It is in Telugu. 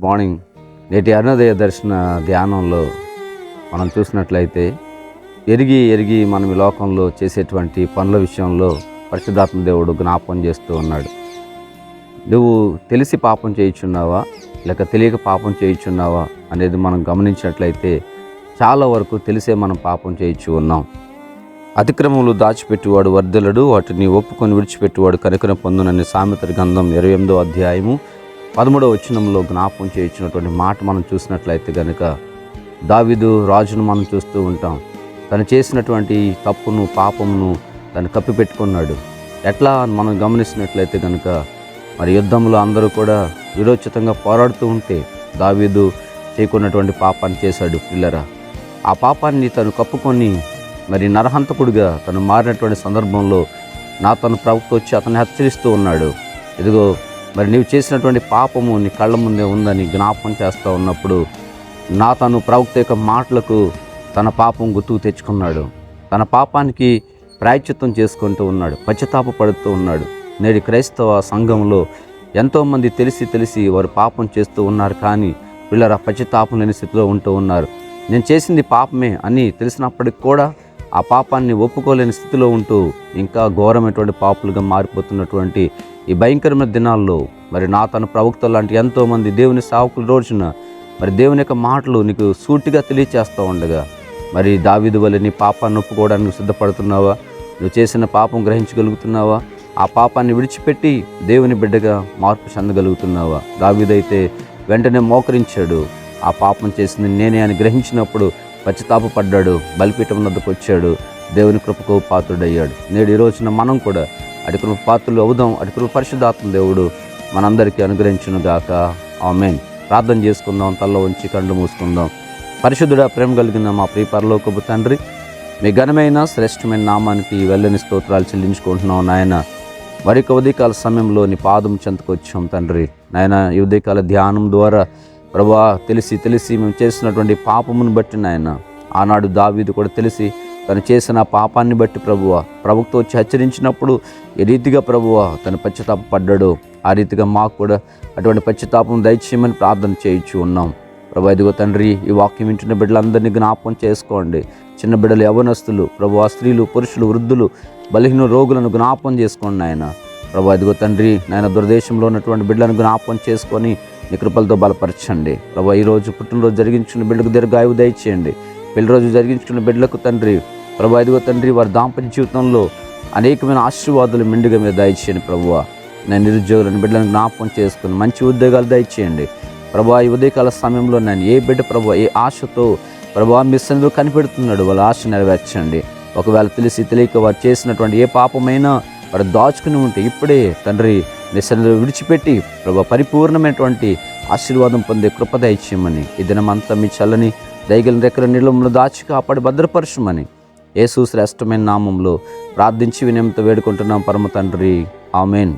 మార్నింగ్. నేటి అరుణోదయ దర్శన ధ్యానంలో మనం చూసినట్లయితే ఎరిగి మనం ఈ లోకంలో చేసేటువంటి పనుల విషయంలో పరిశుద్ధాత్మ దేవుడు జ్ఞాపకం చేస్తూ ఉన్నాడు. నువ్వు తెలిసి పాపం చేయుచున్నావా లేక తెలియక పాపం చేయుచున్నావా అనేది మనం గమనించినట్లయితే చాలా వరకు తెలిసే మనం పాపం చేయించు ఉన్నాం. అతిక్రమములు దాచిపెట్టువాడు వర్ధిల్లడు, వాటిని ఒప్పుకొని విడిచిపెట్టువాడు కనికరం పొందునని సామెతల గ్రంథం 28వ అధ్యాయము 13వ వచనంలో జ్ఞాపకం చేయించినటువంటి మాట మనం చూసినట్లయితే కనుక దావీదు రాజును మనం చూస్తూ ఉంటాం. తను చేసినటువంటి తప్పును పాపమును తను కప్పిపెట్టుకున్నాడు. ఎట్లా మనం గమనించినట్లయితే కనుక మరి యుద్ధంలో అందరూ కూడా విరోచితంగా పోరాడుతూ ఉంటే దావీదు చేయకున్నటువంటి పాపాన్ని చేశాడు. పిల్లరా, ఆ పాపాన్ని తను కప్పుకొని మరి నరహంతకుడిగా తను మారినటువంటి సందర్భంలో తన ప్రవక్త వచ్చి అతన్ని హెచ్చరిస్తూ ఉన్నాడు. ఇదిగో మరి నీవు చేసినటువంటి పాపము నీ కళ్ళ ముందే ఉందని జ్ఞాపకం చేస్తూ ఉన్నప్పుడు తను ప్రవక్త యొక్క మాటలకు తన పాపం గుర్తుకు తెచ్చుకున్నాడు. తన పాపానికి ప్రాయశ్చిత్తం చేసుకుంటూ ఉన్నాడు, పశ్చాత్తాప పడుతూ ఉన్నాడు. నేటి క్రైస్తవ సంఘంలో ఎంతోమంది తెలిసి వారు పాపం చేస్తూ ఉన్నారు, కానీ పిల్లల పశ్చాత్తాపం లేని స్థితిలో ఉంటూ ఉన్నారు. నేను చేసింది పాపమే అని తెలిసినప్పటికి కూడా ఆ పాపాన్ని ఒప్పుకోలేని స్థితిలో ఉంటూ ఇంకా ఘోరమైనటువంటి పాపులుగా మారిపోతున్నటువంటి ఈ భయంకరమైన దినాల్లో మరి తన ప్రవక్తలు లాంటి ఎంతోమంది దేవుని సేవకుల రోజున మరి దేవుని యొక్క మాటలు నీకు సూటిగా తెలియచేస్తూ ఉండగా మరి దావీదు వలె నీ పాపాన్ని ఒప్పుకోవడానికి సిద్ధపడుతున్నావా? నువ్వు చేసిన పాపం గ్రహించగలుగుతున్నావా? ఆ పాపాన్ని విడిచిపెట్టి దేవుని బిడ్డగా మార్పు చెందగలుగుతున్నావా? దావీదైతే వెంటనే మోకరించాడు. ఆ పాపం చేసింది నేనే అని గ్రహించినప్పుడు పశ్చాత్తాపపడ్డాడు, బలిపీఠం వద్దకు వచ్చాడు, దేవుని కృపకు పాత్రుడయ్యాడు. నేడు ఈ రోజున మనం కూడా అటు కృప పాత్రలు అవుదాం. అటు కృప పరిశుద్ధాత్మ దేవుడు మనందరికీ అనుగ్రహించును గాక. ఆమేన్. ప్రార్థన చేసుకుందాం, తలలో ఉంచి కళ్ళు మూసుకుందాం. పరిశుద్ధుడా, ప్రేమ కలిగిన మా ప్రియ పరలోకపు తండ్రి, మీ ఘనమైన శ్రేష్టమైన నామానికి వెళ్ళని స్తోత్రాలు చెల్లించుకుంటున్నాం నాయన. మరొక ఉదయకాల సమయంలో నీ పాదం చెంతకు వచ్చాం తండ్రి. నాయన, ఈ ఉదయకాల ధ్యానం ద్వారా ప్రభువా తెలిసి మేము చేసినటువంటి పాపమును బట్టి నాయన, ఆనాడు దావీదు కూడా తెలిసి తను చేసిన పాపాన్ని బట్టి ప్రభువా ప్రవక్త వచ్చి హెచ్చరించినప్పుడు ఏ రీతిగా ప్రభువా తను పశ్చాత్తాప పడ్డాడో ఆ రీతిగా మాకు కూడా అటువంటి పశ్చాత్తాపం దయచేయమని ప్రార్థన చేయించు ఉన్నాం. ప్రభు, ఇదిగో తండ్రి, ఈ వాక్యం వింటున్న బిడ్డలందరినీ జ్ఞాపకం చేసుకోండి. చిన్న బిడ్డలు, యవ్వనస్తులు, ప్రభు, స్త్రీలు, పురుషులు, వృద్ధులు, బలహీన రోగులను జ్ఞాపకం చేసుకోండి నాయన. ప్రభు, ఇదిగో తండ్రి, నాయన దుర్దేశంలో ఉన్నటువంటి బిడ్డలను జ్ఞాపకం చేసుకొని నీ కృపలతో బలపరచండి. ప్రభు, ఈరోజు పుట్టినరోజు జరిగించుకున్న బిడ్డలకు దీర్ఘాయువు దయచేయండి. పెళ్లి రోజు జరిగించుకున్న బిడ్డలకు తండ్రి, ప్రభు, ఇదిగో తండ్రి, వారి దాంపత్య జీవితంలో అనేకమైన ఆశీర్వాదాలు మెండుగా మీద దయచేయండి. ప్రభువ, నేను నిరుద్యోగులను బిడ్డలను జ్ఞాపకం చేసుకుని మంచి ఉద్యోగాలు దయచేయండి. ప్రభు, ఈ ఉదయకాల సమయంలో నేను ఏ బిడ్డ ప్రభు ఏ ఆశతో ప్రభు మీ సన్నిధిలో కనిపెడుతున్నాడు, వాళ్ళ ఆశ నెరవేర్చండి. ఒకవేళ తెలియక వారు చేసినటువంటి ఏ పాపమైనా వారు దాచుకుని ఉంటే ఇప్పుడే తండ్రి నీ సన్నిధిలో విడిచిపెట్టి ప్రభు పరిపూర్ణమైనటువంటి ఆశీర్వాదం పొందే కృప దయచేయమని, ఈ దినమంతా మీ చల్లని దయగలిన రెక్కల నీళ్ళలో దాచి కాపాడి భద్రపరచమని యేసు శ్రేష్టమైన నామంలో ప్రార్థించి వినయంతో వేడుకుంటున్నాం పరమ తండ్రి. ఆమేన్.